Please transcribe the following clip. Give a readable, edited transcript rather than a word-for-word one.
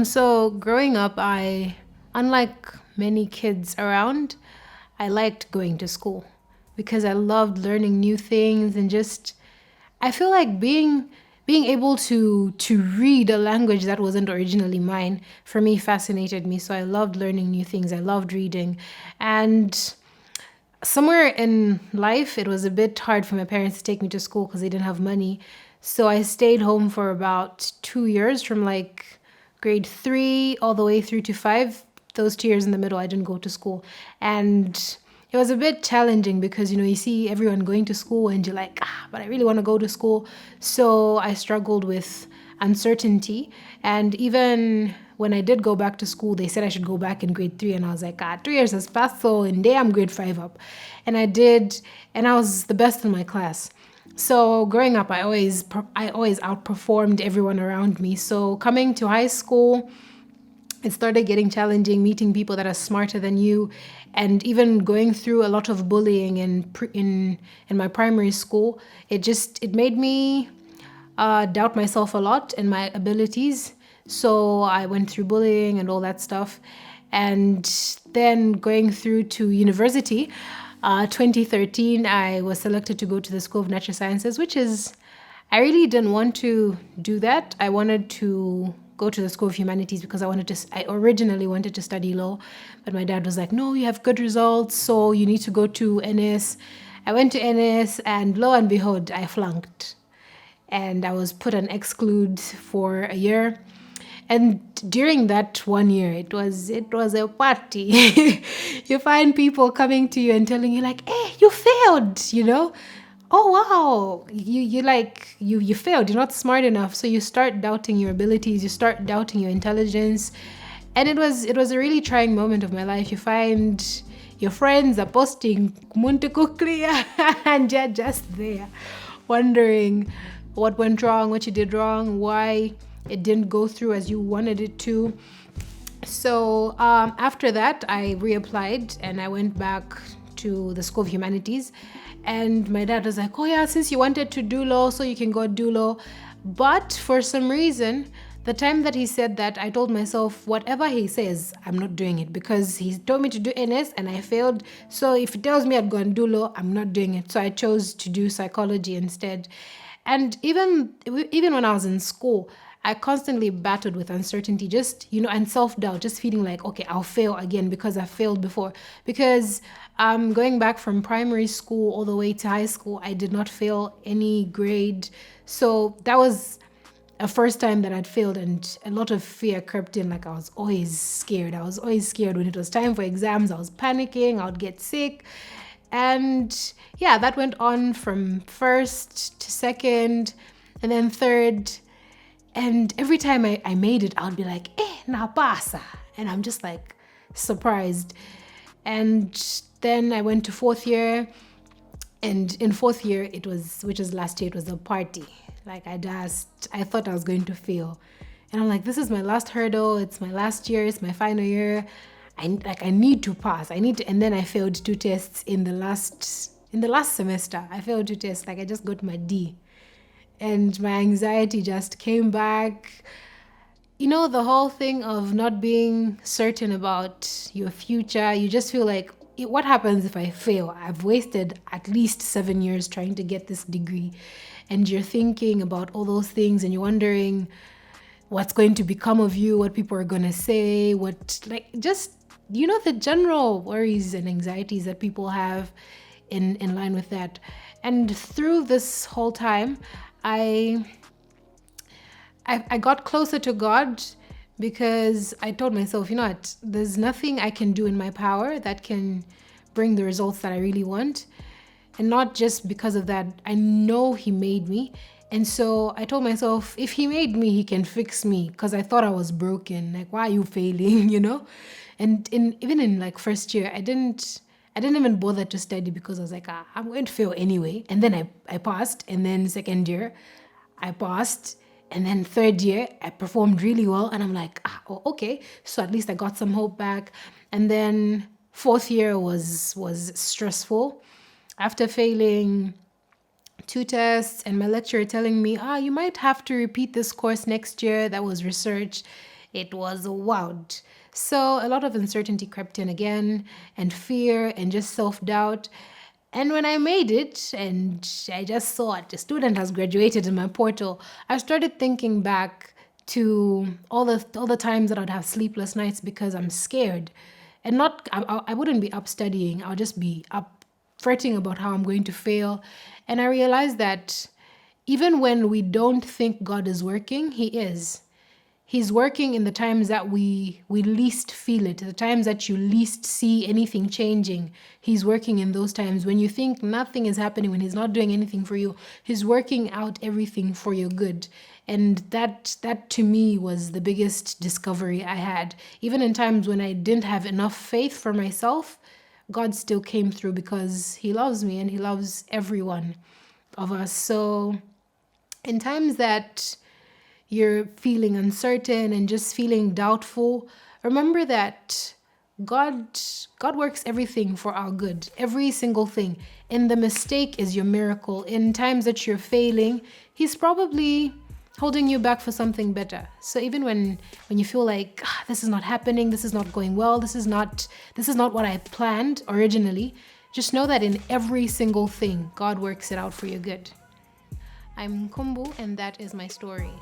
So growing up, unlike many kids around, I liked going to school because I loved learning new things and just I feel like being able to read a language that wasn't originally mine for me fascinated me. So I loved learning new things. I loved reading, and somewhere in life, it was a bit hard for my parents to take me to school because they didn't have money. So I stayed home for about 2 years from like grade three all the way through to five. Those 2 years in the middle, I didn't go to school. And it was a bit challenging because, you see everyone going to school and you're like, but I really want to go to school. So I struggled with uncertainty. And even when I did go back to school, they said I should go back in grade three. And I was like, 3 years has passed, so in day I'm grade five up. And I did, and I was the best in my class. So growing up, I always outperformed everyone around me. So coming to high school, it started getting challenging, meeting people that are smarter than you, and even going through a lot of bullying in my primary school. It made me doubt myself a lot and my abilities. So I went through bullying and all that stuff. And then going through to university, 2013, I was selected to go to the School of Natural Sciences, which is, I really didn't want to do that. I wanted to go to the School of Humanities because I originally wanted to study law, but my dad was like, no, you have good results, so you need to go to NS. I went to NS, and lo and behold, I flunked and I was put on exclude for a year. And during that 1 year, it was a party. You find people coming to you and telling you like, "Hey, you failed." Oh wow, you failed. You're not smart enough. So you start doubting your abilities. You start doubting your intelligence, and it was a really trying moment of my life. You find your friends are posting "Munte clear," and you're just there, wondering what went wrong, what you did wrong, why it didn't go through as you wanted it to. So after that, I reapplied and I went back to the School of Humanities. And my dad was like, oh, yeah, since you wanted to do law, so you can go do law. But for some reason, the time that he said that, I told myself, whatever he says, I'm not doing it because he told me to do NS and I failed. So if he tells me I'd go and do law, I'm not doing it. So I chose to do psychology instead. And even when I was in school, I constantly battled with uncertainty, and self doubt, just feeling like, okay, I'll fail again because I failed before. Because going back from primary school all the way to high school, I did not fail any grade. So that was a first time that I'd failed, and a lot of fear crept in. Like I was always scared. I was always scared when it was time for exams. I was panicking. I would get sick. And yeah, that went on from first to second and then third. And every time I made it, I would be like, na pasa. And I'm just like surprised. And then I went to fourth year. And in fourth year, which is last year, it was a party. Like I thought I was going to fail. And I'm like, this is my last hurdle. It's my last year. It's my final year. I need to pass. And then I failed two tests in the last semester. I failed two tests. Like I just got my D, and my anxiety just came back. The whole thing of not being certain about your future. You just feel like, what happens if I fail? I've wasted at least 7 years trying to get this degree, and you're thinking about all those things, and you're wondering what's going to become of you, what people are going to say, the general worries and anxieties that people have in line with that. And through this whole time, I I got closer to God because I told myself, what, there's nothing I can do in my power that can bring the results that I really want. And not just because of that, I know He made me. And so I told myself, if He made me, He can fix me, because I thought I was broken. Like, why are you failing, And even in like first year, I didn't even bother to study because I was like, I'm going to fail anyway. And then I passed. And then second year, I passed. And then third year, I performed really well. And I'm like, oh, okay. So at least I got some hope back. And then fourth year was stressful. After failing two tests and my lecturer telling me, you might have to repeat this course next year, that was research. it was wild. So a lot of uncertainty crept in again, and fear, and just self-doubt. And when I made it and I just saw it, the student has graduated in my portal, I started thinking back to all the times that I'd have sleepless nights because I'm scared. And not I wouldn't be up studying, I'll just be up fretting about how I'm going to fail. And I realized that even when we don't think God is working, He is. He's working in the times that we least feel it, the times that you least see anything changing. He's working in those times when you think nothing is happening, when He's not doing anything for you. He's working out everything for your good. And that to me was the biggest discovery I had. Even in times when I didn't have enough faith for myself, God still came through because He loves me and He loves everyone of us. So in times that you're feeling uncertain and just feeling doubtful, remember that God God works everything for our good, every single thing. And the mistake is your miracle. In times that you're failing, He's probably holding you back for something better. So even when you feel like this is not happening, this is not going well, this is not what I planned originally, just know that in every single thing, God works it out for your good. I'm Nkumbu, and that is my story.